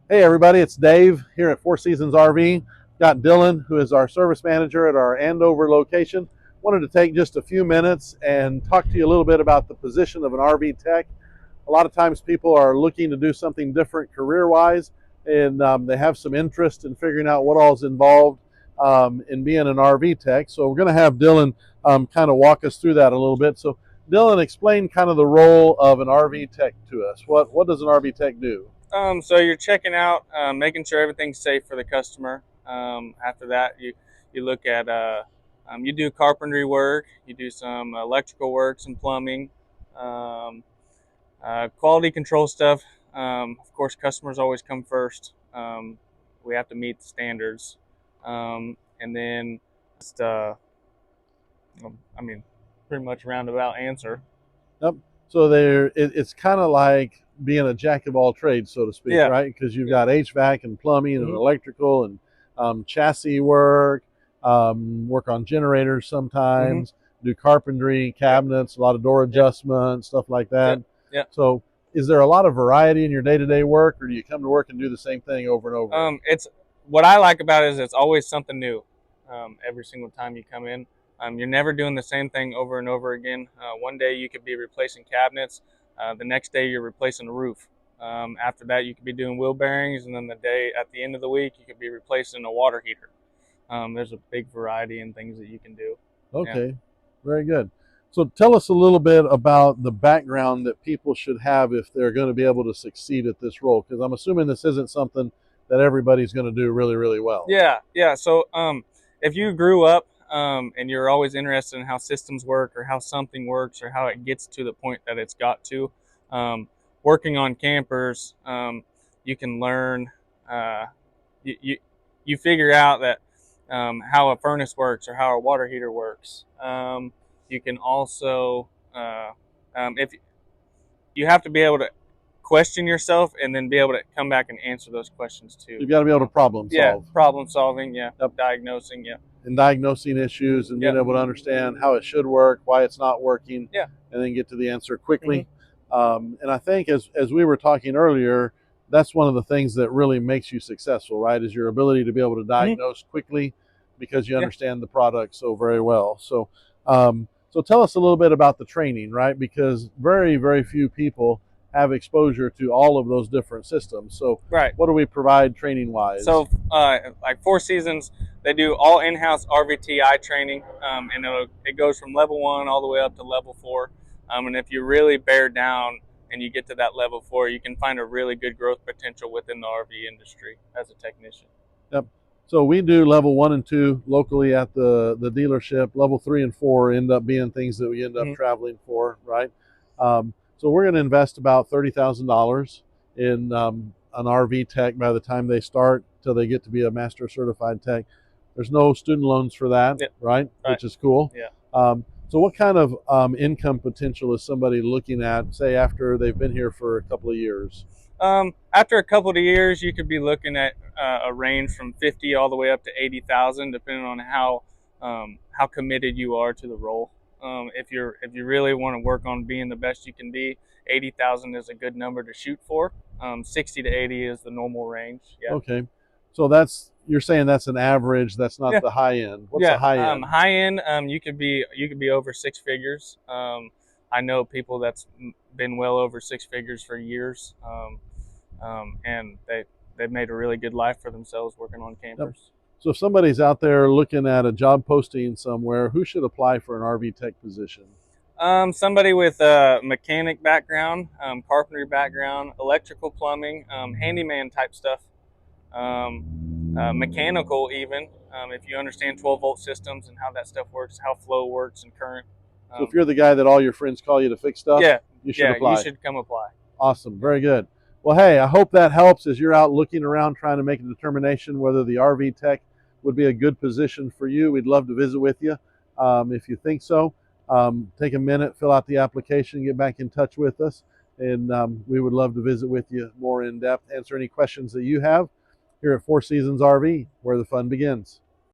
Hey everybody, it's Dave here at Four Seasons RV. Got Dylan, who is our service manager at our Andover location. Wanted to take just a few minutes and talk to you a little bit about the position of an RV tech. A lot of times people are looking to do something different career-wise, and they have some interest in figuring out what all is involved in being an RV tech. So we're going to have Dylan kind of walk us through that a little bit. So Dylan, explain kind of the role of an RV tech to us. What does an RV tech do? So you're checking out, making sure everything's safe for the customer. After that, you look at you do carpentry work, you do some electrical work, some plumbing, um, quality control stuff. Of course, customers always come first. We have to meet the standards, and then just, I mean, pretty much roundabout answer. Yep. So it's kind of like being a jack of all trades, so to speak, Yeah. right? Because you've Yeah. got HVAC and plumbing and Hmm. electrical and chassis work, work on generators Hmm. sometimes, do carpentry, Yep. cabinets, a lot of door Yep. adjustments, stuff like that. Yep. Yep. So is there a lot of variety in your day-to-day work, or do you come to work and do the same thing over and over? It's what I like about it is it's always something new. Every single time you come in, you're never doing the same thing over and over again. One day you could be replacing cabinets. The next day you're replacing a roof. After that you could be doing wheel bearings, and then the day at the end of the week you could be replacing a water heater. There's a big variety in things that you can do. Yeah. Okay, very good. So tell us a little bit about the background that people should have if they're going to be able to succeed at this role, because I'm assuming this isn't something that everybody's going to do really, really well. Yeah, yeah. So, if you grew up and you're always interested in how systems work or how something works or how it gets to the point that it's got to, um, working on campers, you can learn. Uh, you, you you figure out that how a furnace works or how a water heater works. You can also, if you have to be able to question yourself and then be able to come back and answer those questions too. You've got to be able to problem Yeah, solve. problem solving. Yeah, Yep. diagnosing. Yeah, And diagnosing issues and being yeah, able to understand how it should work, why it's not working, yeah. and then get to the answer Hmm. quickly. And I think as we were talking earlier, that's one of the things that really makes you successful, right? Is your ability to be able to Hmm. diagnose quickly because you Yeah. understand the product so very well. So tell us a little bit about the training, right? Because very, very few people have exposure to all of those different systems. So Right. what do we provide training wise? So, like Four Seasons, they do all in-house RVTI training, and it goes from level 1 all the way up to level 4. And if you really bear down and you get to that level 4, you can find a really good growth potential within the RV industry as a technician. Yep. So we do level 1 and 2 locally at the dealership. Level 3 and 4 end up being things that we end up Hmm. traveling for, right? So we're going to invest about $30,000 in an RV tech by the time they start till they get to be a master certified tech. There's no student loans for that, Yeah. right? Right. Which is cool. Yeah. So what kind of income potential is somebody looking at, say, after they've been here for a couple of years? After a couple of years, you could be looking at a range from 50 all the way up to 80,000, depending on how committed you are to the role. If you really want to work on being the best you can be, 80,000 is a good number to shoot for. 60 to 80 is the normal range. Yeah. Okay. So that's you're saying that's an average. That's not Yeah. the high end. What's the Yeah. high end? High end, you could be over six figures. I know people that's been well over six figures for years. And they've made a really good life for themselves working on Yep. campers. So if somebody's out there looking at a job posting somewhere, who should apply for an RV tech position? Somebody with a mechanic background, carpentry background, electrical, plumbing, handyman type stuff, mechanical even. If you understand 12-volt systems and how that stuff works, how flow works and current. So if Um, you're the guy that all your friends call you to fix stuff, yeah, you should yeah, you apply. should come apply. Awesome. Very good. Well, hey, I hope that helps as you're out looking around trying to make a determination whether the RV tech would be a good position for you. We'd love to visit with you. If you think so, take a minute, fill out the application, get back in touch with us, and we would love to visit with you more in depth, answer any questions that you have here at Four Seasons RV, where the fun begins.